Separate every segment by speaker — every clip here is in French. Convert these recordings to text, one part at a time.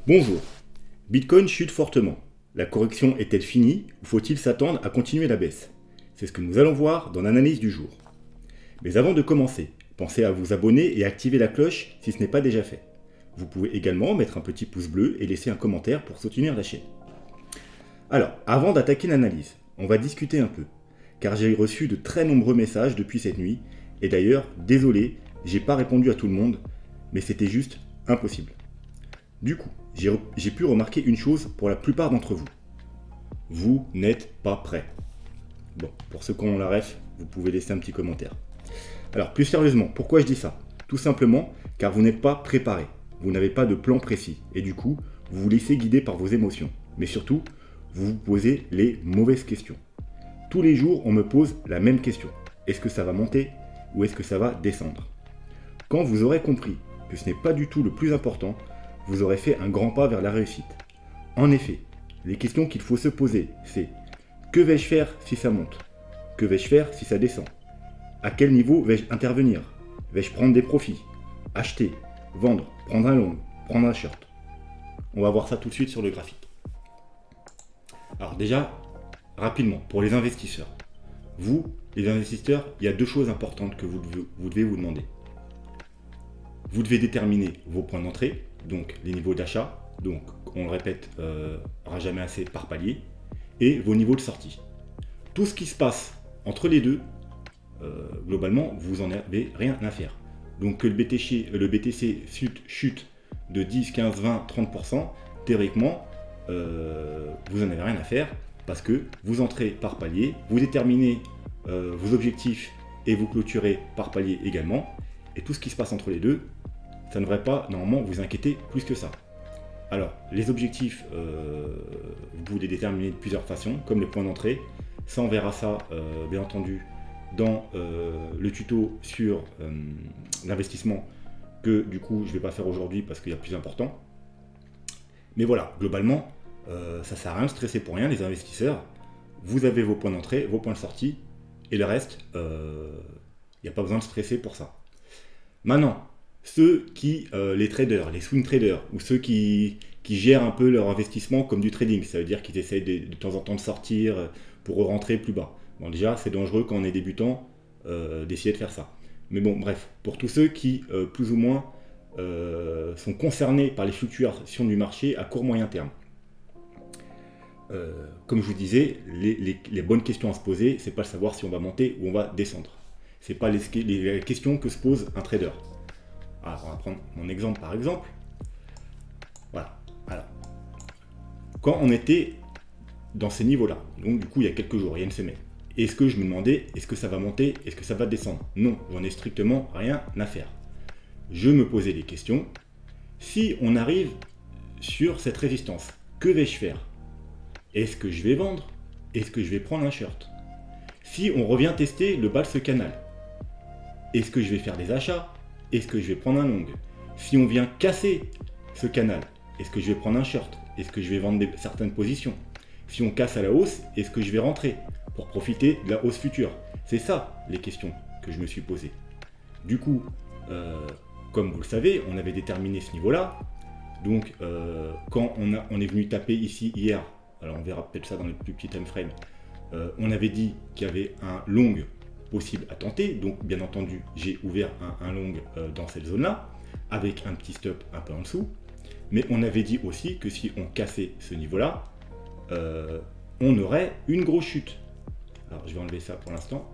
Speaker 1: Bonjour. Bitcoin chute fortement. La correction est-elle finie ou faut-il s'attendre à continuer la baisse? C'est ce que nous allons voir dans l'analyse du jour. Mais avant de commencer, pensez à vous abonner et activer la cloche si ce n'est pas déjà fait. Vous pouvez également mettre un petit pouce bleu et laisser un commentaire pour soutenir la chaîne. Alors, avant d'attaquer l'analyse, on va discuter un peu, car j'ai reçu de très nombreux messages depuis cette nuit, et d'ailleurs, désolé, j'ai pas répondu à tout le monde, mais c'était juste impossible. Du coup, j'ai pu remarquer une chose pour la plupart d'entre vous. Vous n'êtes pas prêts. Bon, pour ceux qui ont la ref, vous pouvez laisser un petit commentaire. Alors, plus sérieusement, pourquoi je dis ça? Tout simplement car vous n'êtes pas préparé. Vous n'avez pas de plan précis. Et du coup, vous vous laissez guider par vos émotions. Mais surtout, vous vous posez les mauvaises questions. Tous les jours, on me pose la même question. Est-ce que ça va monter ou est-ce que ça va descendre? Quand vous aurez compris que ce n'est pas du tout le plus important, vous aurez fait un grand pas vers la réussite. En effet, les questions qu'il faut se poser, c'est: que vais-je faire si ça monte? Que vais-je faire si ça descend? À quel niveau vais-je intervenir? Vais-je prendre des profits? Acheter? Vendre? Prendre un long? Prendre un short? On va voir ça tout de suite sur le graphique. Alors déjà, rapidement, pour les investisseurs. Vous, les investisseurs, il y a deux choses importantes que vous devez vous demander. Vous devez déterminer vos points d'entrée, donc les niveaux d'achat, donc on le répète, aura jamais assez par palier, et vos niveaux de sortie. Tout ce qui se passe entre les deux, globalement, vous n'en avez rien à faire. Donc que le BTC chute de 10, 15, 20, 30%, théoriquement, vous n'en avez rien à faire, parce que vous entrez par palier, vous déterminez vos objectifs et vous clôturez par palier également, et tout ce qui se passe entre les deux, ça ne devrait pas normalement vous inquiéter plus que ça. Alors, les objectifs, vous pouvez les déterminer de plusieurs façons, comme les points d'entrée. Ça, on verra ça, bien entendu, dans le tuto sur l'investissement, que du coup, je ne vais pas faire aujourd'hui parce qu'il y a plus important. Mais voilà, globalement, ça ne sert à rien de stresser pour rien, les investisseurs. Vous avez vos points d'entrée, vos points de sortie, et le reste, il n'y a pas besoin de stresser pour ça. Maintenant, ceux qui, les traders, les swing traders, ou ceux qui gèrent un peu leur investissement comme du trading, ça veut dire qu'ils essayent de temps en temps de sortir pour rentrer plus bas. Bon, déjà, c'est dangereux quand on est débutant d'essayer de faire ça. Mais bon, bref, pour tous ceux qui, plus ou moins, sont concernés par les fluctuations du marché à court moyen terme. Comme je vous disais, les bonnes questions à se poser, c'est pas de savoir si on va monter ou on va descendre. C'est pas les questions que se pose un trader. Alors, on va prendre mon exemple par exemple. Voilà. Alors, quand on était dans ces niveaux-là, donc du coup il y a quelques jours, il y a une semaine, est-ce que je me demandais, est-ce que ça va monter, est-ce que ça va descendre? Non, j'en ai strictement rien à faire. Je me posais des questions. Si on arrive sur cette résistance, que vais-je faire? Est-ce que je vais vendre? Est-ce que je vais prendre un short? Si on revient tester le bas de ce canal, est-ce que je vais faire des achats? Est-ce que je vais prendre un long? Si on vient casser ce canal, est-ce que je vais prendre un short? Est-ce que je vais vendre certaines positions? Si on casse à la hausse, est-ce que je vais rentrer pour profiter de la hausse future? C'est ça les questions que je me suis posées. Du coup, comme vous le savez, on avait déterminé ce niveau-là. Donc, quand on est venu taper ici hier, alors on verra peut-être ça dans le plus petit time frame, on avait dit qu'il y avait un long possible à tenter, donc bien entendu j'ai ouvert un long dans cette zone là avec un petit stop un peu en dessous, mais on avait dit aussi que si on cassait ce niveau là on aurait une grosse chute. Alors je vais enlever ça pour l'instant.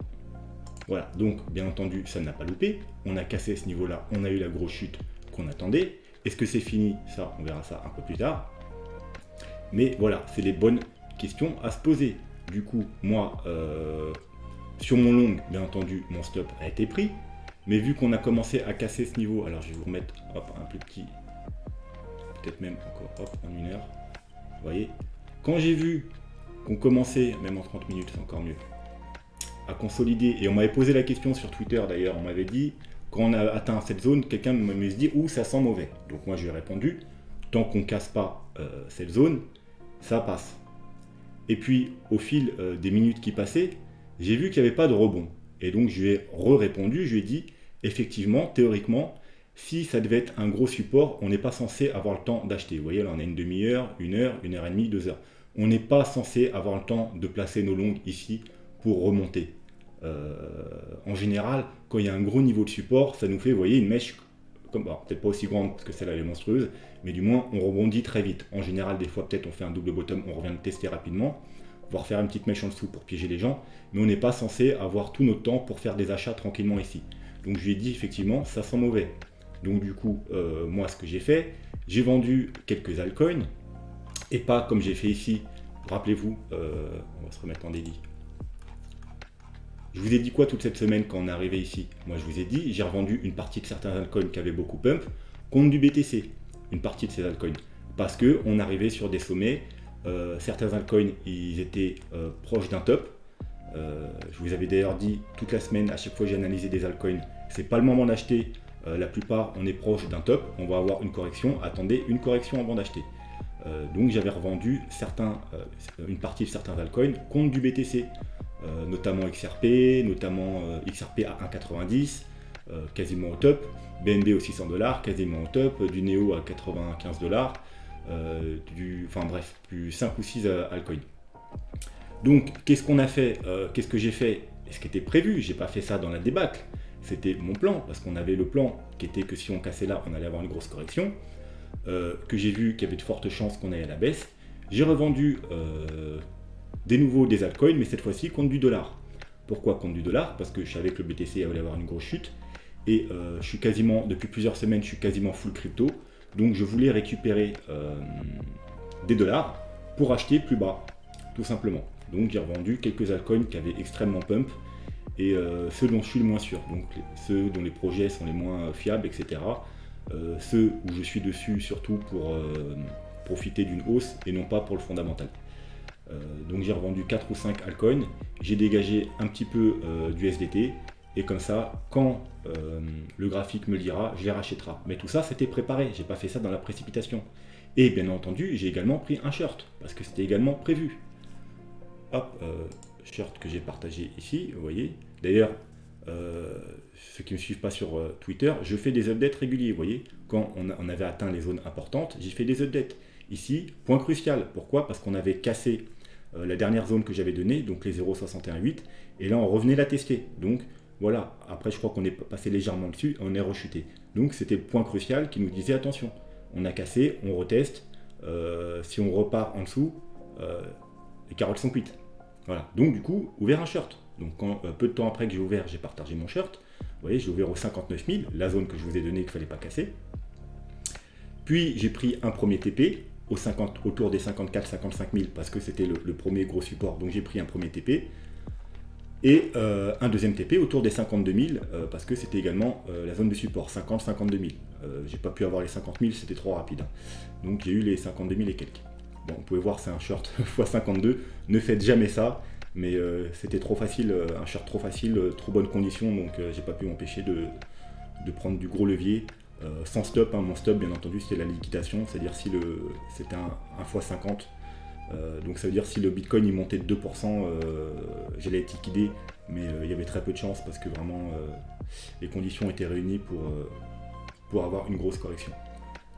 Speaker 1: Voilà, donc bien entendu ça n'a pas loupé, on a cassé ce niveau là, on a eu la grosse chute qu'on attendait. Est-ce que c'est fini? Ça on verra ça un peu plus tard, mais voilà, c'est les bonnes questions à se poser. Du coup moi sur mon long, bien entendu, mon stop a été pris. Mais vu qu'on a commencé à casser ce niveau, alors je vais vous remettre hop, un plus petit, peut-être même encore hop, en 1 heure. Vous voyez, quand j'ai vu qu'on commençait, même en 30 minutes, c'est encore mieux, à consolider, et on m'avait posé la question sur Twitter d'ailleurs, on m'avait dit, quand on a atteint cette zone, quelqu'un me dit, ouh, ça sent mauvais. Donc moi je lui ai répondu, tant qu'on ne casse pas cette zone, ça passe. Et puis au fil des minutes qui passaient, j'ai vu qu'il n'y avait pas de rebond. Et donc je lui ai répondu, je lui ai dit, effectivement, théoriquement, si ça devait être un gros support, on n'est pas censé avoir le temps d'acheter. Vous voyez, là on a une demi-heure, une heure et demie, 2 heures. On n'est pas censé avoir le temps de placer nos longues ici pour remonter. En général, quand il y a un gros niveau de support, ça nous fait, vous voyez, une mèche, peut-être pas aussi grande parce que celle-là elle est monstrueuse, mais du moins on rebondit très vite. En général, des fois peut-être on fait un double bottom, on revient le tester rapidement, voire faire une petite mèche en dessous pour piéger les gens, mais on n'est pas censé avoir tout notre temps pour faire des achats tranquillement ici. Donc je lui ai dit effectivement, ça sent mauvais. Donc du coup, moi ce que j'ai fait, j'ai vendu quelques altcoins, et pas comme j'ai fait ici, rappelez-vous, on va se remettre en délit. Je vous ai dit quoi toute cette semaine quand on est arrivé ici? Moi je vous ai dit, j'ai revendu une partie de certains altcoins qui avaient beaucoup pump contre du BTC, une partie de ces altcoins, parce qu'on arrivait sur des sommets, certains altcoins ils étaient proches d'un top. Je vous avais d'ailleurs dit toute la semaine, à chaque fois que j'ai analysé des altcoins, c'est pas le moment d'acheter, la plupart on est proche d'un top, on va avoir une correction, attendez une correction avant d'acheter. Donc j'avais revendu une partie de certains altcoins contre du BTC, notamment XRP, notamment XRP à 1,90, quasiment au top, BNB aussi $100, quasiment au top, du Neo à 95 $, enfin bref, du 5 ou 6 altcoins. Donc qu'est-ce qu'on a fait, qu'est-ce que j'ai fait, ce qui était prévu, j'ai pas fait ça dans la débâcle, c'était mon plan, parce qu'on avait le plan qui était que si on cassait là, on allait avoir une grosse correction, que j'ai vu qu'il y avait de fortes chances qu'on aille à la baisse. J'ai revendu des nouveaux des altcoins, mais cette fois-ci contre du dollar. Pourquoi contre du dollar? Parce que je savais que le BTC allait avoir une grosse chute, et je suis quasiment, depuis plusieurs semaines, je suis quasiment full crypto, donc je voulais récupérer des dollars pour acheter plus bas, tout simplement. Donc j'ai revendu quelques altcoins qui avaient extrêmement pump, et ceux dont je suis le moins sûr, donc ceux dont les projets sont les moins fiables, etc. Ceux où je suis dessus surtout pour profiter d'une hausse et non pas pour le fondamental. Donc j'ai revendu 4 ou 5 altcoins, j'ai dégagé un petit peu du SDT, et comme ça, quand le graphique me le dira, je les rachèterai. Mais tout ça, c'était préparé, j'ai pas fait ça dans la précipitation. Et bien entendu, j'ai également pris un short, parce que c'était également prévu. Hop, short que j'ai partagé ici, vous voyez. D'ailleurs, ceux qui ne me suivent pas sur Twitter, je fais des updates réguliers, vous voyez. Quand on avait atteint les zones importantes, j'ai fait des updates. Ici, point crucial. Pourquoi? Parce qu'on avait cassé la dernière zone que j'avais donnée, donc les 0,618, et là on revenait la tester. Donc voilà, après je crois qu'on est passé légèrement dessus, on est rechuté. Donc c'était le point crucial qui nous disait attention, on a cassé, on reteste, si on repart en dessous, les carottes sont cuites. Voilà, donc du coup, ouvert un short. Donc quand, peu de temps après que j'ai ouvert, j'ai partagé mon short. Vous voyez, j'ai ouvert au 59 000, la zone que je vous ai donnée qu'il ne fallait pas casser. Puis j'ai pris un premier TP autour des 54-55 000 parce que c'était le premier gros support. Donc j'ai pris un premier TP. Et un deuxième TP autour des 52 000 parce que c'était également la zone de support, 50-52 000. J'ai pas pu avoir les 50 000, c'était trop rapide. Hein. Donc j'ai eu les 52 000 et quelques. Bon, vous pouvez voir, c'est un short x 52. Ne faites jamais ça. Mais c'était trop facile, un short trop facile, trop bonne condition, donc j'ai pas pu m'empêcher de prendre du gros levier, sans stop, hein. Mon stop bien entendu c'était la liquidation, c'est-à-dire si c'était un x 50, donc ça veut dire si le Bitcoin il montait de 2%, j'allais être liquidé, mais il y avait très peu de chance parce que vraiment les conditions étaient réunies pour avoir une grosse correction.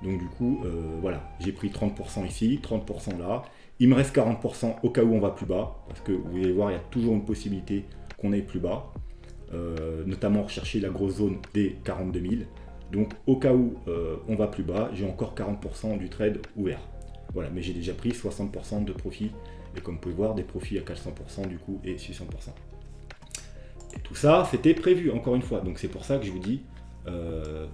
Speaker 1: Donc du coup, voilà, j'ai pris 30% ici, 30% là. Il me reste 40% au cas où on va plus bas, parce que vous allez voir, il y a toujours une possibilité qu'on aille plus bas, notamment rechercher la grosse zone des 42 000. Donc au cas où on va plus bas, j'ai encore 40% du trade ouvert. Voilà, mais j'ai déjà pris 60% de profit, et comme vous pouvez voir, des profits à 400% du coup et 600%. Et tout ça, c'était prévu, encore une fois. Donc c'est pour ça que je vous dis,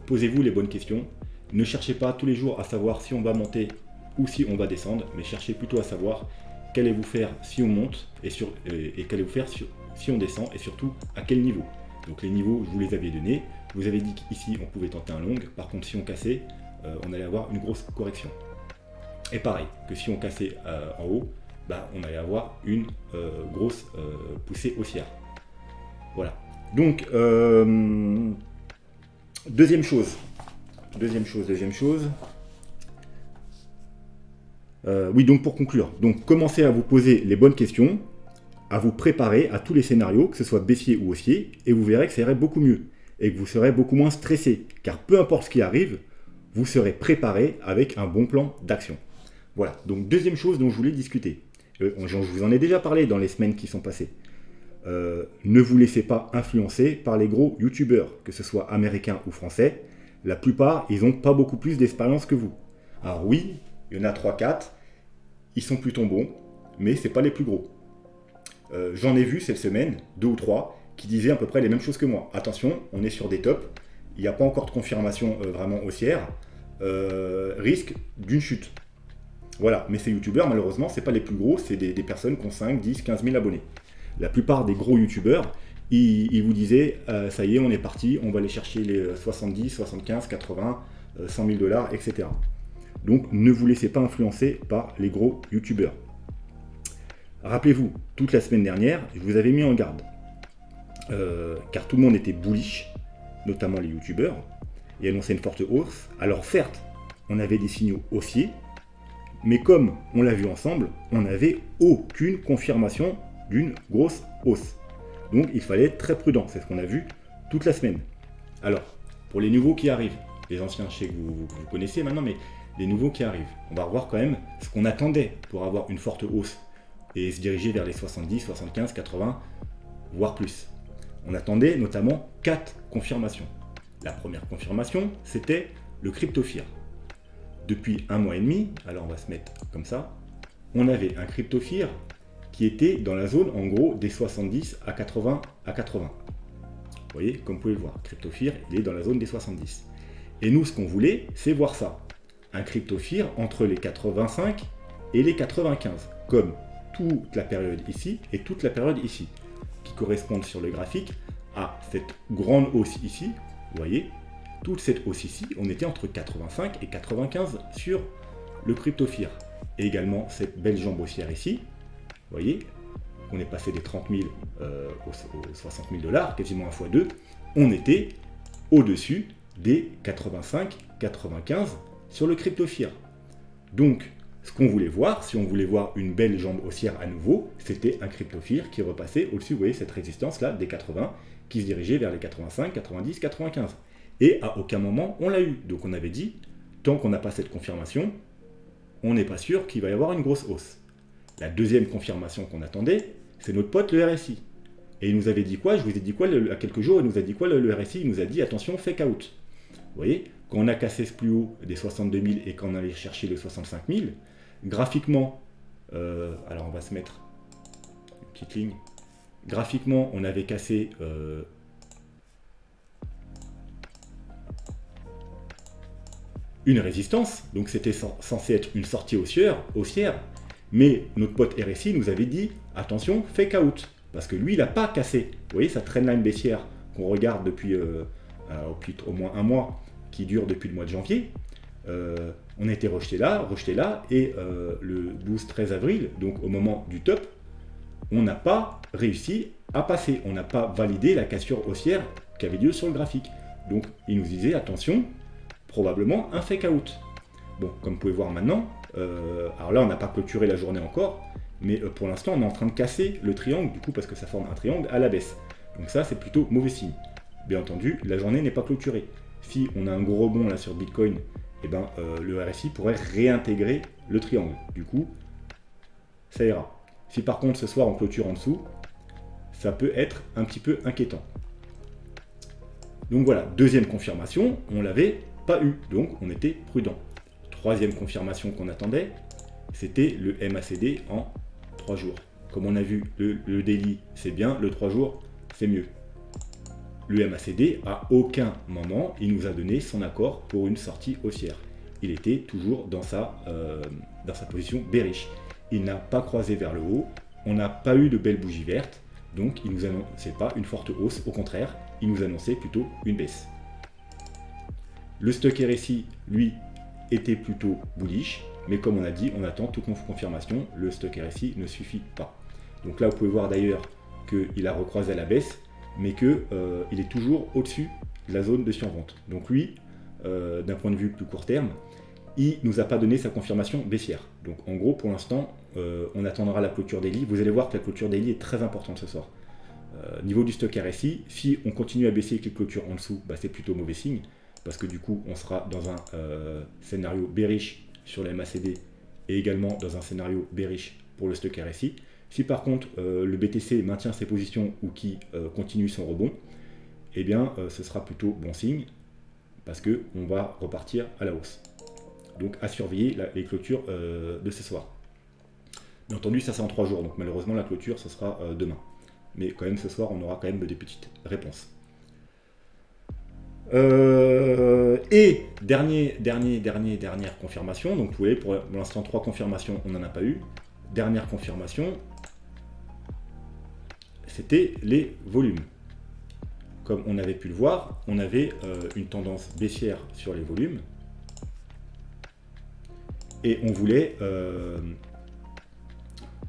Speaker 1: posez-vous les bonbonnes questions. Ne cherchez pas tous les jours à savoir si on va monter ou si on va descendre, mais cherchez plutôt à savoir qu'allez-vous faire si on monte et qu'allez-vous faire si on descend, et surtout à quel niveau. Donc les niveaux, je vous les avais donnés. Je vous avais dit qu'ici on pouvait tenter un long, par contre si on cassait, on allait avoir une grosse correction. Et pareil, que si on cassait en haut, bah, on allait avoir une grosse poussée haussière. Voilà. Donc, deuxième chose. Oui, donc pour conclure, donc commencez à vous poser les bonnes questions, à vous préparer à tous les scénarios, que ce soit baissier ou haussier, et vous verrez que ça irait beaucoup mieux. et que vous serez beaucoup moins stressé, car peu importe ce qui arrive, vous serez préparé avec un bon plan d'action. Voilà, donc deuxième chose dont je voulais discuter. Je vous en ai déjà parlé dans les semaines qui sont passées. Ne vous laissez pas influencer par les gros youtubeurs, que ce soit américains ou français. La plupart, ils n'ont pas beaucoup plus d'expérience que vous. Alors oui, il y en a 3-4, ils sont plutôt bons, mais ce n'est pas les plus gros. J'en ai vu cette semaine, 2 ou 3, qui disaient à peu près les mêmes choses que moi. Attention, on est sur des tops, il n'y a pas encore de confirmation vraiment haussière, risque d'une chute. Voilà, mais ces youtubeurs, malheureusement, ce n'est pas les plus gros, c'est des personnes qui ont 5, 10, 15 000 abonnés. La plupart des gros youtubeurs, ils vous disaient, ça y est, on est parti, on va aller chercher les 70, 75, 80, 100 000 $, etc. Donc, ne vous laissez pas influencer par les gros youtubeurs. Rappelez-vous, toute la semaine dernière, je vous avais mis en garde, car tout le monde était bullish, notamment les youtubeurs, et annonçait une forte hausse. Alors certes, on avait des signaux haussiers, mais comme on l'a vu ensemble, on n'avait aucune confirmation d'une grosse hausse. Donc il fallait être très prudent, c'est ce qu'on a vu toute la semaine. Alors, pour les nouveaux qui arrivent, les anciens, je sais que vous connaissez maintenant, mais les nouveaux qui arrivent, on va revoir quand même ce qu'on attendait pour avoir une forte hausse et se diriger vers les 70, 75, 80, voire plus. On attendait notamment 4 confirmations. La première confirmation, c'était le CryptoFear. Depuis 1 mois et demi, alors on va se mettre comme ça, on avait un CryptoFear qui était dans la zone en gros des 70 à 80 à 80. Vous voyez, comme vous pouvez le voir, CryptoFear, il est dans la zone des 70. Et nous, ce qu'on voulait, c'est voir ça. Un CryptoFear entre les 85 et les 95, comme toute la période ici et toute la période ici, qui correspondent sur le graphique à cette grande hausse ici, vous voyez, toute cette hausse ici, on était entre 85 et 95 sur le CryptoFear. Et également cette belle jambe haussière ici, vous voyez, on est passé des 30 000 aux 60 000 $, quasiment 1 fois 2, on était au-dessus des 85, 95 sur le CryptoFear. Donc, ce qu'on voulait voir, si on voulait voir une belle jambe haussière à nouveau, c'était un CryptoFear qui repassait au-dessus, vous voyez, cette résistance-là, des 80, qui se dirigeait vers les 85, 90, 95. Et à aucun moment, on l'a eu. Donc on avait dit, tant qu'on n'a pas cette confirmation, on n'est pas sûr qu'il va y avoir une grosse hausse. La deuxième confirmation qu'on attendait, c'est notre pote le RSI. Et il nous avait dit quoi? Je vous ai dit quoi à quelques jours? Il nous a dit quoi le RSI? Il nous a dit, attention, fake out. Vous voyez, quand on a cassé ce plus haut des 62 000 et qu'on allait chercher les 65 000, graphiquement, alors on va se mettre une petite ligne. Graphiquement, on avait cassé une résistance, donc c'était censé être une sortie haussière, mais notre pote RSI nous avait dit, attention, fake out, parce que lui, il n'a pas cassé. Vous voyez, sa trendline baissière qu'on regarde depuis au moins 1 mois, qui dure depuis le mois de janvier, on a été rejeté là, et le 12-13 avril, donc au moment du top, on n'a pas réussi à passer, on n'a pas validé la cassure haussière qui avait lieu sur le graphique. Donc il nous disait, attention, probablement un fake out. Bon, comme vous pouvez voir maintenant, alors là on n'a pas clôturé la journée encore, mais pour l'instant on est en train de casser le triangle, du coup parce que ça forme un triangle à la baisse. Donc ça c'est plutôt mauvais signe. Bien entendu, la journée n'est pas clôturée. Si on a un gros rebond là sur Bitcoin, eh ben, le RSI pourrait réintégrer le triangle. Du coup, ça ira. Si par contre ce soir on clôture en dessous, ça peut être un petit peu inquiétant. Donc voilà, deuxième confirmation, on l'avait pas eu, donc on était prudent. Troisième confirmation qu'on attendait, c'était le MACD en 3 jours. Comme on a vu, le daily c'est bien, le 3 jours c'est mieux. Le MACD, à aucun moment, il nous a donné son accord pour une sortie haussière. Il était toujours dans sa position bearish. Il n'a pas croisé vers le haut, on n'a pas eu de belle bougie verte, donc il nous annonçait pas une forte hausse, au contraire, il nous annonçait plutôt une baisse. Le stock RSI, lui, était plutôt bullish, mais comme on a dit, on attend toute confirmation, le stock RSI ne suffit pas. Donc là, vous pouvez voir d'ailleurs qu'il a recroisé à la baisse, mais qu'il est toujours au-dessus de la zone de survente. Donc lui, d'un point de vue plus court terme, il ne nous a pas donné sa confirmation baissière. Donc en gros, pour l'instant, on attendra la clôture daily. Vous allez voir que la clôture daily est très importante ce soir. Niveau du stock RSI, si on continue à baisser avec les clôtures en dessous, bah, c'est plutôt mauvais signe, parce que du coup, on sera dans un scénario bearish sur la MACD et également dans un scénario bearish pour le stock RSI. Si par contre, le BTC maintient ses positions ou qui continue son rebond, eh bien, ce sera plutôt bon signe, parce qu'on va repartir à la hausse. Donc, à surveiller les clôtures de ce soir. Bien entendu, ça c'est en 3 jours, donc malheureusement, la clôture, ce sera demain. Mais quand même, ce soir, on aura quand même des petites réponses. Et dernière confirmation. Donc, vous voyez, pour l'instant, 3 confirmations, on n'en a pas eu. Dernière confirmation, c'était les volumes. Comme on avait pu le voir, on avait une tendance baissière sur les volumes. Et on voulait... hop,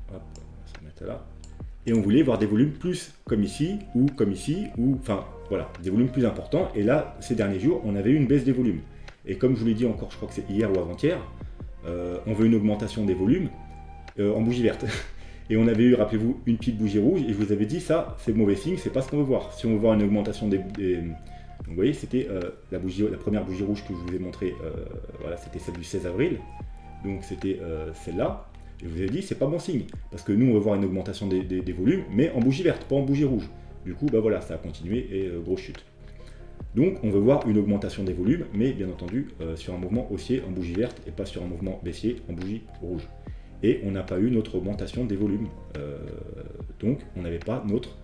Speaker 1: on va se mettre là. Et on voulait voir des volumes plus comme ici, ou enfin voilà, des volumes plus importants. Et là, ces derniers jours, on avait eu une baisse des volumes. Et comme je vous l'ai dit encore, je crois que c'est hier ou avant-hier, on veut une augmentation des volumes en bougie verte. Et on avait eu, rappelez-vous, une petite bougie rouge, et je vous avais dit, ça, c'est mauvais signe, c'est pas ce qu'on veut voir. Si on veut voir une augmentation des... vous voyez, c'était la première bougie rouge que je vous ai montrée, voilà, c'était celle du 16 avril. Donc c'était celle-là. Et je vous ai dit, c'est pas bon signe, parce que nous, on veut voir une augmentation des volumes, mais en bougie verte, pas en bougie rouge. Du coup, bah voilà, ça a continué et grosse chute. Donc, on veut voir une augmentation des volumes, mais bien entendu, sur un mouvement haussier en bougie verte et pas sur un mouvement baissier en bougie rouge. Et on n'a pas eu notre augmentation des volumes. Donc, on n'avait pas notre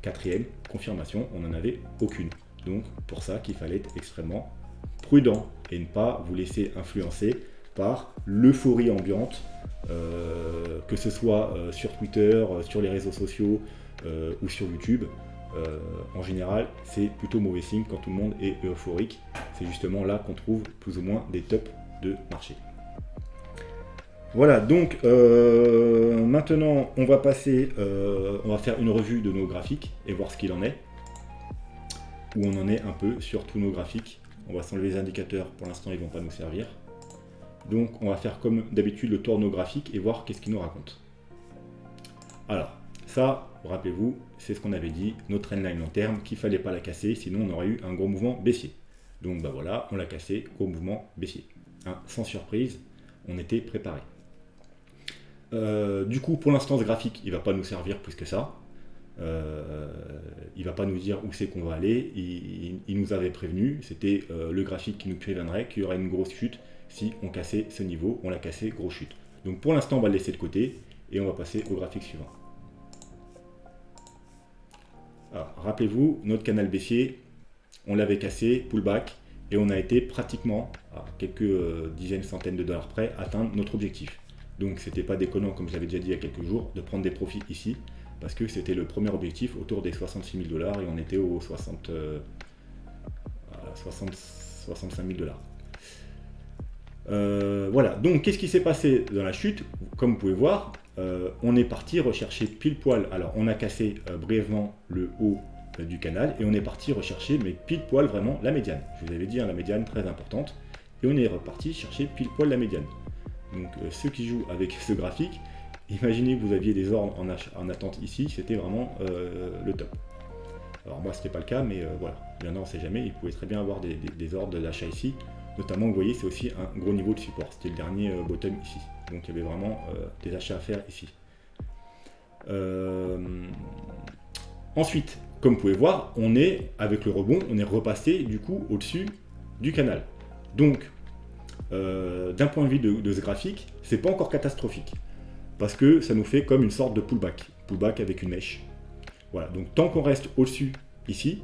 Speaker 1: 4e confirmation, on n'en avait aucune. Donc, pour ça qu'il fallait être extrêmement prudent et ne pas vous laisser influencer par l'euphorie ambiante, que ce soit sur Twitter, sur les réseaux sociaux ou sur YouTube. En général, c'est plutôt mauvais signe quand tout le monde est euphorique. C'est justement là qu'on trouve plus ou moins des tops de marché. Voilà, donc maintenant on va passer, on va faire une revue de nos graphiques et voir ce qu'il en est, où on en est un peu sur tous nos graphiques. On va s'enlever les indicateurs, pour l'instant ils ne vont pas nous servir. Donc on va faire comme d'habitude le tour de nos graphiques et voir qu'est-ce qu'ils nous racontent. Alors, ça, rappelez-vous, c'est ce qu'on avait dit, notre trendline long terme, qu'il ne fallait pas la casser, sinon on aurait eu un gros mouvement baissier. Donc bah voilà, on l'a cassé, gros mouvement baissier. Hein, sans surprise, on était préparé. Du coup, pour l'instant, ce graphique, il ne va pas nous servir plus que ça. Il ne va pas nous dire où c'est qu'on va aller. Il nous avait prévenu, c'était le graphique qui nous préviendrait qu'il y aurait une grosse chute si on cassait ce niveau. On l'a cassé, grosse chute. Donc pour l'instant, on va le laisser de côté et on va passer au graphique suivant. Alors, rappelez-vous, notre canal baissier, on l'avait cassé, pullback, et on a été pratiquement, à quelques dizaines, centaines de dollars près, atteindre notre objectif. Donc c'était pas déconnant, comme je l'avais déjà dit il y a quelques jours, de prendre des profits ici, parce que c'était le premier objectif autour des 66 000 $ et on était aux 65 000 $. Voilà, donc qu'est-ce qui s'est passé dans la chute? Comme vous pouvez voir, on est parti rechercher pile poil. Alors on a cassé brièvement le haut du canal et on est parti rechercher, mais pile poil vraiment la médiane. Je vous avais dit, hein, la médiane très importante, et on est reparti chercher pile poil la médiane. Donc ceux qui jouent avec ce graphique, imaginez que vous aviez des ordres en attente ici, c'était vraiment le top. Alors moi c'était pas le cas, mais voilà, il y en a, on ne sait jamais, il pouvait très bien avoir des ordres d'achat ici. Notamment, vous voyez, c'est aussi un gros niveau de support. C'était le dernier bottom ici. Donc, il y avait vraiment des achats à faire ici. Ensuite, comme vous pouvez voir, on est, avec le rebond, on est repassé du coup au-dessus du canal. Donc, d'un point de vue de ce graphique, c'est pas encore catastrophique. Parce que ça nous fait comme une sorte de pullback. Pullback avec une mèche. Voilà. Donc, tant qu'on reste au-dessus ici,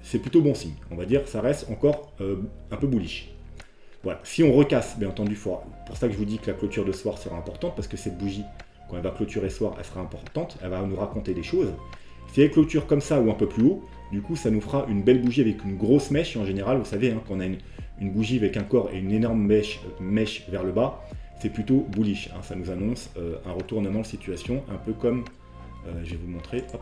Speaker 1: c'est plutôt bon signe. On va dire ça reste encore un peu bullish. Voilà. Si on recasse, bien entendu, pour ça que je vous dis que la clôture de soir sera importante, parce que cette bougie, quand elle va clôturer soir, elle sera importante, elle va nous raconter des choses. Si elle clôture comme ça ou un peu plus haut, du coup, ça nous fera une belle bougie avec une grosse mèche. Et en général, vous savez, hein, quand on a une bougie avec un corps et une énorme mèche vers le bas, c'est plutôt bullish. Hein. Ça nous annonce un retournement de situation, un peu comme, je vais vous montrer, hop.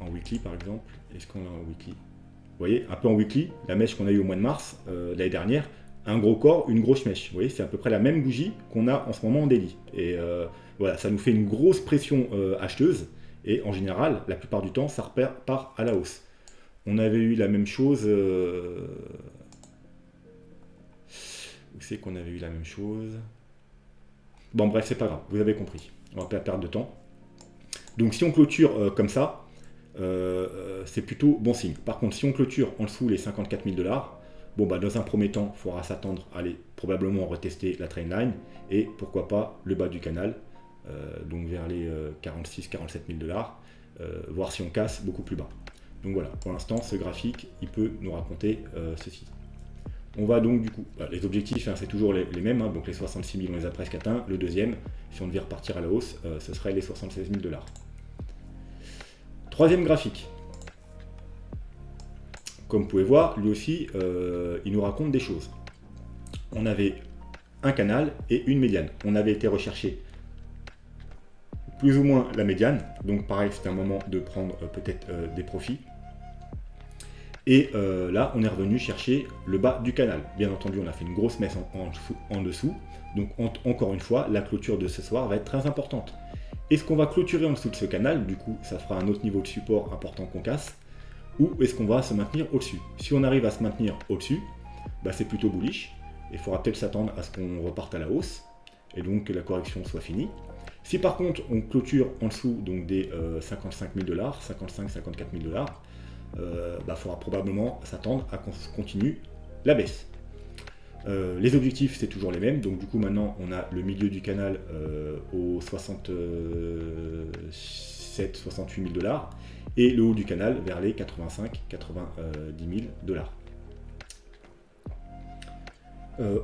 Speaker 1: En weekly par exemple, est-ce qu'on a en weekly? Vous voyez, un peu en weekly, la mèche qu'on a eu au mois de mars l'année dernière, un gros corps, une grosse mèche. Vous voyez, c'est à peu près la même bougie qu'on a en ce moment en daily. Et voilà, ça nous fait une grosse pression acheteuse, et en général, la plupart du temps, ça repart à la hausse. On avait eu la même chose... Où c'est qu'on avait eu la même chose? Bon bref, c'est pas grave, vous avez compris. On va pas perdre de temps. Donc si on clôture comme ça, c'est plutôt bon signe. Par contre, si on clôture en dessous les 54 000 $, bon bah dans un premier temps, il faudra s'attendre à aller probablement retester la trendline et pourquoi pas le bas du canal, donc vers les 46-47 000 $, voir si on casse beaucoup plus bas. Donc voilà, pour l'instant, ce graphique, il peut nous raconter ceci. On va donc du coup, les objectifs, hein, c'est toujours les mêmes, hein, donc les 66 000 on les a presque atteints. Le deuxième, si on devait repartir à la hausse, ce serait les 76 000 $. Troisième graphique. Comme vous pouvez voir, lui aussi, il nous raconte des choses. On avait un canal et une médiane. On avait été rechercher plus ou moins la médiane, donc pareil, c'était un moment de prendre peut-être des profits. Et là, on est revenu chercher le bas du canal. Bien entendu, on a fait une grosse messe en dessous. Donc, encore une fois, la clôture de ce soir va être très importante. Est-ce qu'on va clôturer en dessous de ce canal? Du coup, ça fera un autre niveau de support important qu'on casse. Ou est-ce qu'on va se maintenir au-dessus? Si on arrive à se maintenir au-dessus, bah, c'est plutôt bullish. Il faudra peut-être s'attendre à ce qu'on reparte à la hausse. Et donc, que la correction soit finie. Si par contre, on clôture en dessous donc, des 55 000 $, 55-54 000 $, bah, faudra probablement s'attendre à qu'on continue la baisse. Les objectifs, c'est toujours les mêmes. Donc du coup, maintenant, on a le milieu du canal aux 67-68 000 $ et le haut du canal vers les 85-90 000 $.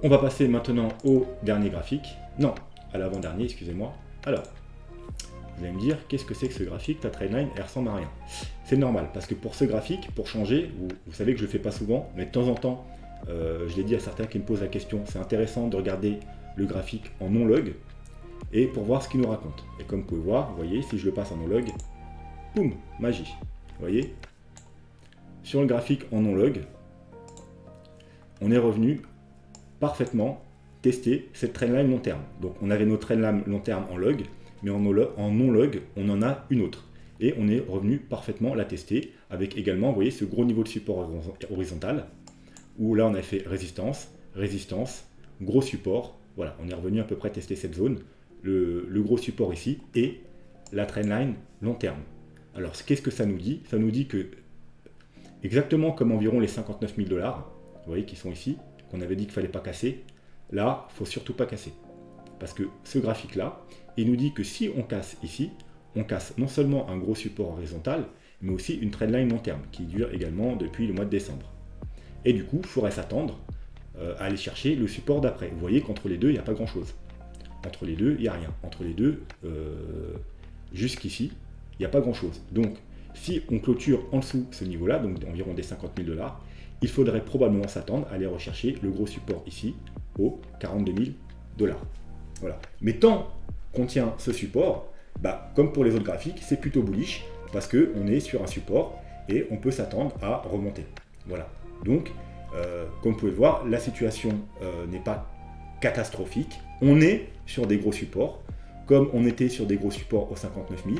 Speaker 1: On va passer maintenant au dernier graphique. Non, à l'avant-dernier, excusez-moi. Alors, vous allez me dire, qu'est-ce que c'est que ce graphique? Ta trendline, elle ressemble à rien. C'est normal, parce que pour ce graphique, pour changer, vous savez que je ne le fais pas souvent, mais de temps en temps, je l'ai dit à certains qui me posent la question, c'est intéressant de regarder le graphique en non-log, et pour voir ce qu'il nous raconte. Et comme vous pouvez voir, vous voyez, si je le passe en non-log, boum, magie. Vous voyez? Sur le graphique en non-log, on est revenu parfaitement tester cette trendline long terme. Donc on avait notre trendline long terme en log, mais en non-log, on en a une autre. Et on est revenu parfaitement la tester, avec également, vous voyez, ce gros niveau de support horizontal, où là on a fait résistance, résistance, gros support. Voilà, on est revenu à peu près tester cette zone, le gros support ici, et la trendline long terme. Alors, qu'est-ce que ça nous dit? Ça nous dit que, exactement comme environ les 59 000 $, vous voyez, qui sont ici, qu'on avait dit qu'il ne fallait pas casser, là, il ne faut surtout pas casser. Parce que ce graphique-là, il nous dit que si on casse ici, on casse non seulement un gros support horizontal, mais aussi une trendline long terme, qui dure également depuis le mois de décembre. Et du coup, il faudrait s'attendre à aller chercher le support d'après. Vous voyez qu'entre les deux, il n'y a pas grand-chose. Entre les deux, il n'y a rien. Entre les deux, jusqu'ici, il n'y a pas grand-chose. Donc, si on clôture en dessous ce niveau-là, donc environ des 50 000 $, il faudrait probablement s'attendre à aller rechercher le gros support ici, aux 42 000 $. Voilà. Mais tant qu'on tient ce support, bah, comme pour les autres graphiques, c'est plutôt bullish, parce qu'on est sur un support et on peut s'attendre à remonter. Voilà. Donc, comme vous pouvez le voir, la situation n'est pas catastrophique. On est sur des gros supports, comme on était sur des gros supports aux 59 000.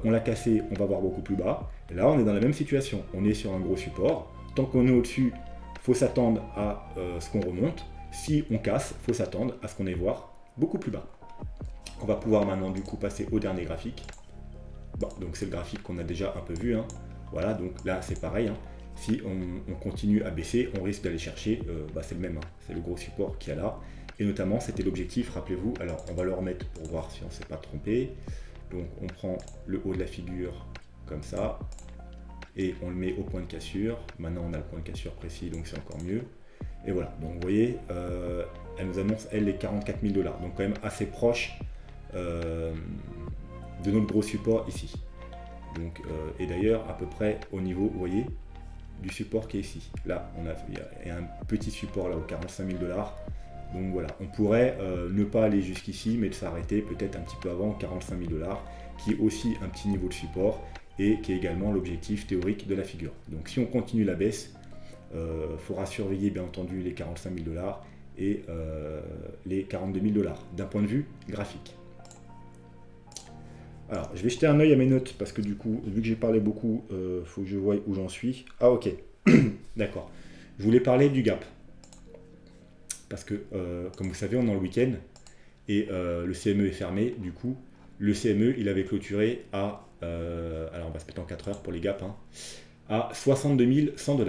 Speaker 1: On l'a cassé, on va voir beaucoup plus bas. Et là, on est dans la même situation. On est sur un gros support. Tant qu'on est au-dessus, il faut s'attendre à ce qu'on remonte. Si on casse, il faut s'attendre à ce qu'on aille voir beaucoup plus bas. On va pouvoir maintenant du coup passer au dernier graphique. Bon, donc c'est le graphique qu'on a déjà un peu vu. Hein. Voilà, donc là c'est pareil. Hein. Si on continue à baisser, on risque d'aller chercher, c'est le même. Hein. C'est le gros support qu'il y a là. Et notamment, c'était l'objectif, rappelez-vous. Alors, on va le remettre pour voir si on ne s'est pas trompé. Donc, on prend le haut de la figure comme ça. Et on le met au point de cassure. Maintenant, on a le point de cassure précis, donc c'est encore mieux. Et voilà, donc vous voyez, elle nous annonce, elle, les 44 000 $. Donc quand même assez proche de notre gros support ici. Donc, et d'ailleurs, à peu près au niveau, vous voyez, du support qui est ici. Là, il y a un petit support là aux 45 000 $. Donc voilà, on pourrait ne pas aller jusqu'ici, mais de s'arrêter peut-être un petit peu avant 45 000 $, qui est aussi un petit niveau de support et qui est également l'objectif théorique de la figure. Donc si on continue la baisse, il faudra surveiller bien entendu les 45 000 $ et les 42 000 $ d'un point de vue graphique. Alors, je vais jeter un œil à mes notes parce que du coup, vu que j'ai parlé beaucoup, faut que je voie où j'en suis. Ah, ok. D'accord. Je voulais parler du gap. Parce que, comme vous savez, on est dans le week-end et le CME est fermé. Du coup, le CME, il avait clôturé à, alors on va se mettre en 4 heures pour les gaps, hein, à 62 100 $.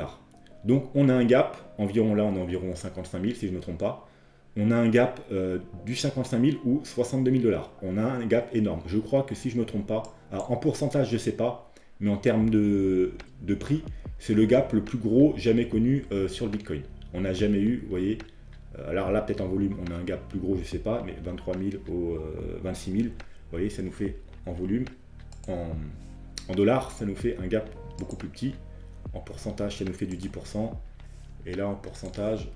Speaker 1: Donc, on a un gap, environ là, on est environ 55 000 si je ne me trompe pas. On a un gap du 55 000 ou 62 000 $. On a un gap énorme. Je crois que si je ne me trompe pas, alors en pourcentage, je ne sais pas, mais en termes de prix, c'est le gap le plus gros jamais connu sur le Bitcoin. On n'a jamais eu, vous voyez, alors là, peut-être en volume, on a un gap plus gros, je ne sais pas, mais 23 000 au 26 000, vous voyez, ça nous fait en volume, en dollars, ça nous fait un gap beaucoup plus petit. En pourcentage, ça nous fait du 10%. Et là, en pourcentage,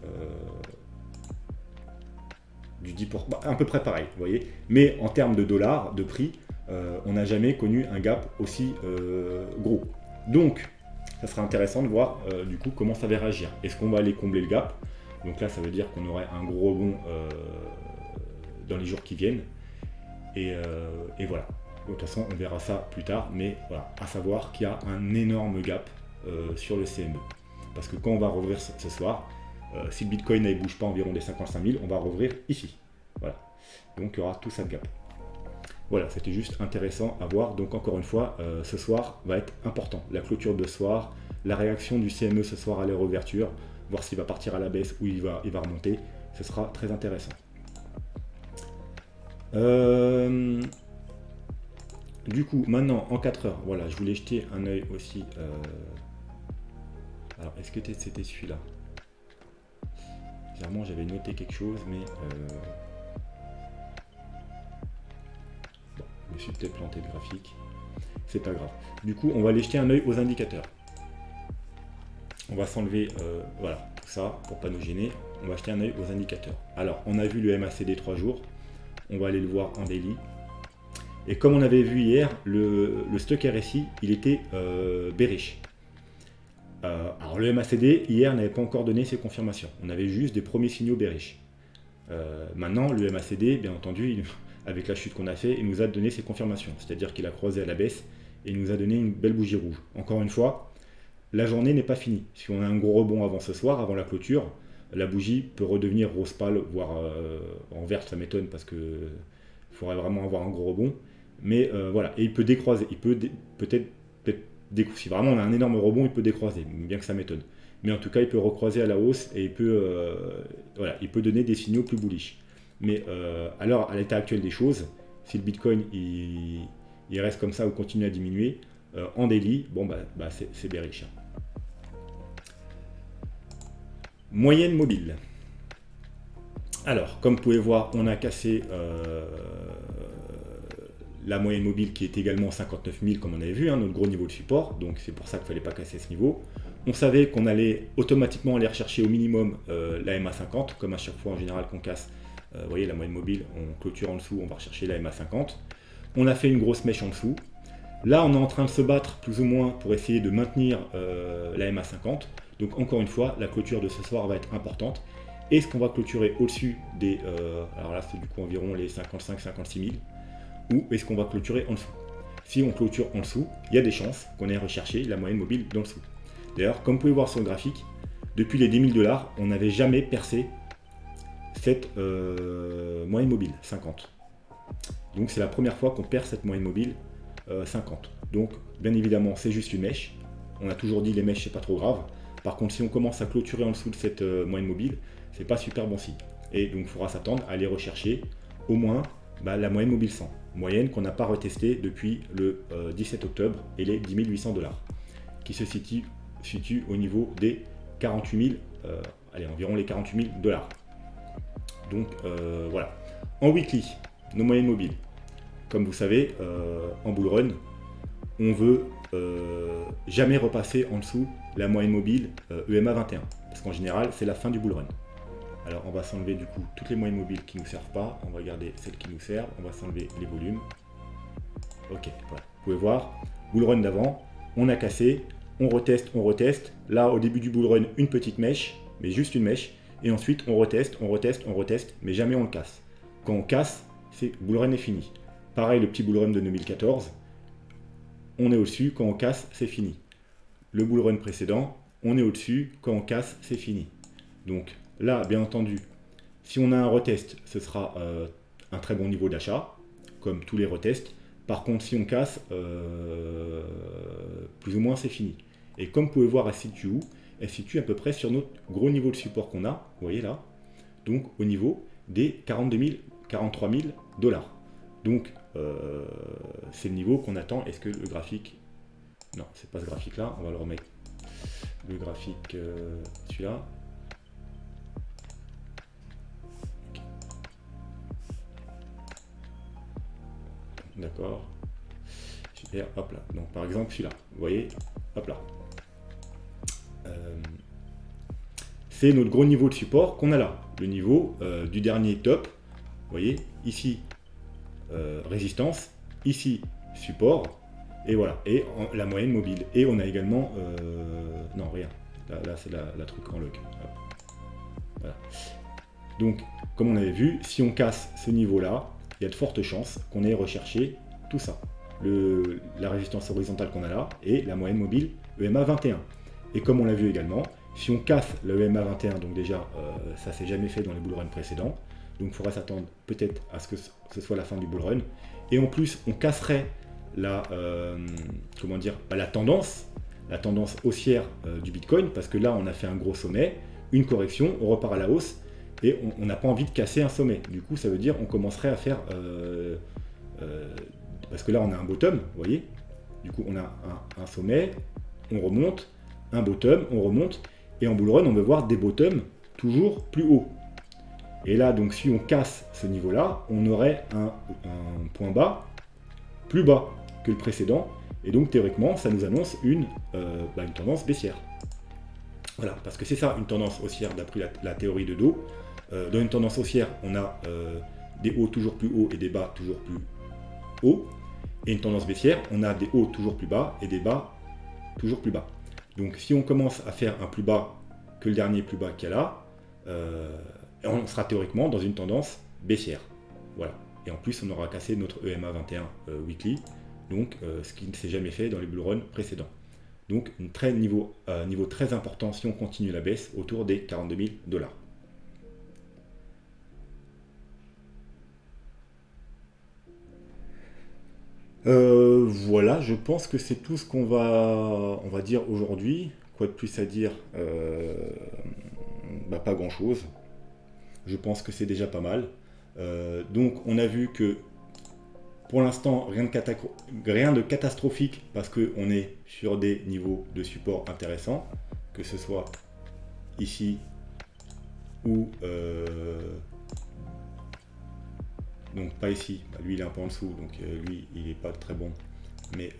Speaker 1: du 10%, bah, à peu près pareil, vous voyez. Mais en termes de dollars, de prix, on n'a jamais connu un gap aussi gros. Donc, ça sera intéressant de voir du coup comment ça va réagir. Est-ce qu'on va aller combler le gap? Donc là, ça veut dire qu'on aurait un gros rebond dans les jours qui viennent. Et voilà. De toute façon, on verra ça plus tard. Mais voilà, à savoir qu'il y a un énorme gap sur le CME. Parce que quand on va rouvrir ce soir, si le Bitcoin ne bouge pas environ des 55 000, on va rouvrir ici. Voilà. Donc il y aura tout ça de gap. Voilà, c'était juste intéressant à voir. Donc encore une fois, ce soir va être important. La clôture de ce soir, la réaction du CME ce soir à la réouverture, voir s'il va partir à la baisse ou il va remonter. Ce sera très intéressant. Du coup, maintenant, en 4 heures, voilà, je voulais jeter un œil aussi. Alors, est-ce que c'était celui-là? Clairement, j'avais noté quelque chose, mais... Bon, je me suis peut-être planté de graphique. C'est pas grave. Du coup, on va aller jeter un œil aux indicateurs. On va s'enlever, voilà, tout ça, pour pas nous gêner. On va jeter un œil aux indicateurs. Alors, on a vu le MACD 3 jours. On va aller le voir en daily. Et comme on avait vu hier, le stock RSI, il était bearish. Alors le MACD, hier, n'avait pas encore donné ses confirmations. On avait juste des premiers signaux bearish. Maintenant, le MACD, bien entendu, avec la chute qu'on a fait, il nous a donné ses confirmations. C'est-à-dire qu'il a croisé à la baisse et il nous a donné une belle bougie rouge. Encore une fois, la journée n'est pas finie. Si on a un gros rebond avant ce soir, avant la clôture, la bougie peut redevenir rose pâle, voire en vert, ça m'étonne parce qu'il faudrait vraiment avoir un gros rebond. Mais voilà, et il peut décroiser, il peut peut-être si vraiment on a un énorme rebond, il peut décroiser, bien que ça m'étonne. Mais en tout cas, il peut recroiser à la hausse et il peut donner des signaux plus bullish. Mais alors, à l'état actuel des choses, si le Bitcoin il reste comme ça ou continue à diminuer, en daily, bon c'est bearish. Moyenne mobile. Alors, comme vous pouvez voir, on a cassé la moyenne mobile qui est également 59 000 comme on avait vu, hein, notre gros niveau de support, donc c'est pour ça qu'il ne fallait pas casser ce niveau. On savait qu'on allait automatiquement aller rechercher au minimum la MA50, comme à chaque fois en général qu'on casse, vous voyez la moyenne mobile, on clôture en dessous, on va rechercher la MA50. On a fait une grosse mèche en dessous. Là on est en train de se battre plus ou moins pour essayer de maintenir la MA50. Donc encore une fois, la clôture de ce soir va être importante. Est-ce qu'on va clôturer au-dessus des, alors là c'est du coup environ les 55-56 000, ou est-ce qu'on va clôturer en dessous? Si on clôture en dessous, il y a des chances qu'on ait recherché la moyenne mobile dans le dessous. D'ailleurs, comme vous pouvez voir sur le graphique, depuis les 10 000 $, on n'avait jamais percé cette moyenne mobile 50. Donc c'est la première fois qu'on perd cette moyenne mobile 50. Donc bien évidemment, c'est juste une mèche. On a toujours dit les mèches, c'est pas trop grave. Par contre, si on commence à clôturer en dessous de cette moyenne mobile, c'est pas super bon signe. Et donc il faudra s'attendre à aller rechercher au moins la moyenne mobile 100. Moyenne qu'on n'a pas retestée depuis le 17 octobre et les 10 800 $, qui se situe au niveau des 48 000, allez, environ les 48 000 $. Donc voilà. En weekly, nos moyennes mobiles. Comme vous savez, en bull run, on veut jamais repasser en dessous la moyenne mobile EMA 21. Parce qu'en général, c'est la fin du bull run. Alors on va s'enlever du coup toutes les moyennes mobiles qui ne nous servent pas. On va regarder celles qui nous servent. On va s'enlever les volumes. Ok, voilà. Vous pouvez voir, bull run d'avant, on a cassé, on reteste. Là, au début du bull run, une petite mèche, mais juste une mèche. Et ensuite, on reteste, mais jamais on le casse. Quand on casse, bull run est fini. pareil, le petit bull run de 2014, on est au-dessus, quand on casse, c'est fini. Le bull run précédent, on est au-dessus, quand on casse, c'est fini. Donc là, bien entendu, si on a un retest, ce sera un très bon niveau d'achat, comme tous les retests. Par contre, si on casse, plus ou moins c'est fini. Et comme vous pouvez voir, elle se situe où? Elle se situe à peu près sur notre gros niveau de support qu'on a, vous voyez là, donc au niveau des 42 000, 43 000 $. Donc c'est le niveau qu'on attend. Est-ce que le graphique... Non, c'est pas ce graphique-là, on va le remettre. Le graphique, celui-là. D'accord. Super, hop là. Donc par exemple celui-là, vous voyez, hop là. C'est notre gros niveau de support qu'on a là. Le niveau du dernier top. Vous voyez, ici, résistance, ici, support, et voilà. Et la moyenne mobile. Et on a également... non, rien. Là c'est la truc en log. Voilà. Donc, comme on avait vu, si on casse ce niveau-là, il y a de fortes chances qu'on ait recherché tout ça. La résistance horizontale qu'on a là et la moyenne mobile EMA 21. Et comme on l'a vu également, si on casse le EMA 21, donc déjà ça s'est jamais fait dans les bull runs précédents, donc il faudra s'attendre peut-être à ce que ce soit la fin du bull run. Et en plus, on casserait la, comment dire, la tendance haussière du Bitcoin, parce que là on a fait un gros sommet, une correction, on repart à la hausse. Et on n'a pas envie de casser un sommet. Du coup, ça veut dire qu'on commencerait à faire... parce que là, on a un bottom, vous voyez. Du coup, on a un sommet, on remonte, un bottom, on remonte. Et en bull run, on veut voir des bottoms toujours plus hauts. Et là, donc, si on casse ce niveau-là, on aurait un point bas plus bas que le précédent. Et donc, théoriquement, ça nous annonce une tendance baissière. Voilà, parce que c'est ça, une tendance haussière d'après la théorie de Dow. Dans une tendance haussière, on a des hauts toujours plus hauts et des bas toujours plus hauts. Et une tendance baissière, on a des hauts toujours plus bas et des bas toujours plus bas. Donc si on commence à faire un plus bas que le dernier plus bas qu'il y a là, on sera théoriquement dans une tendance baissière. Voilà. Et en plus, on aura cassé notre EMA 21 weekly, donc ce qui ne s'est jamais fait dans les bull runs précédents. Donc un niveau très important si on continue la baisse autour des 42 000 $. Voilà, je pense que c'est tout ce qu'on va dire aujourd'hui. Quoi de plus à dire? Pas grand chose. Je pense que c'est déjà pas mal. Donc on a vu que pour l'instant rien de catastrophique parce qu'on est sur des niveaux de support intéressants, que ce soit ici ou donc pas ici, lui il est un peu en dessous, donc lui il n'est pas très bon, mais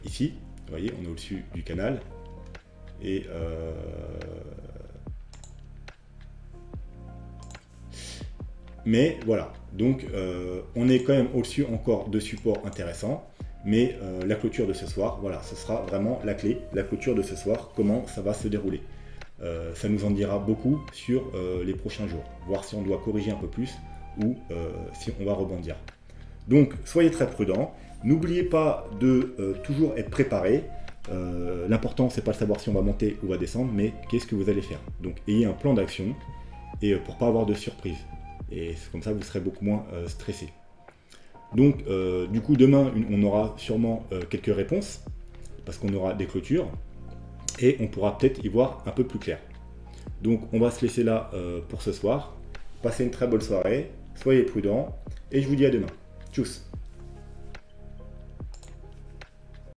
Speaker 1: ici, vous voyez, on est au-dessus du canal, et mais voilà, donc on est quand même au-dessus encore de supports intéressants, mais la clôture de ce soir, voilà, ce sera vraiment la clé, la clôture de ce soir, comment ça va se dérouler. Ça nous en dira beaucoup sur les prochains jours, voir si on doit corriger un peu plus, ou si on va rebondir. Donc soyez très prudents, n'oubliez pas de toujours être préparé. L'important c'est pas de savoir si on va monter ou va descendre, mais qu'est-ce que vous allez faire. Donc ayez un plan d'action et pour pas avoir de surprise. Et comme ça vous serez beaucoup moins stressé. Donc du coup demain on aura sûrement quelques réponses parce qu'on aura des clôtures et on pourra peut-être y voir un peu plus clair. Donc on va se laisser là pour ce soir. Passez une très bonne soirée. Soyez prudents et je vous dis à demain. Tchuss!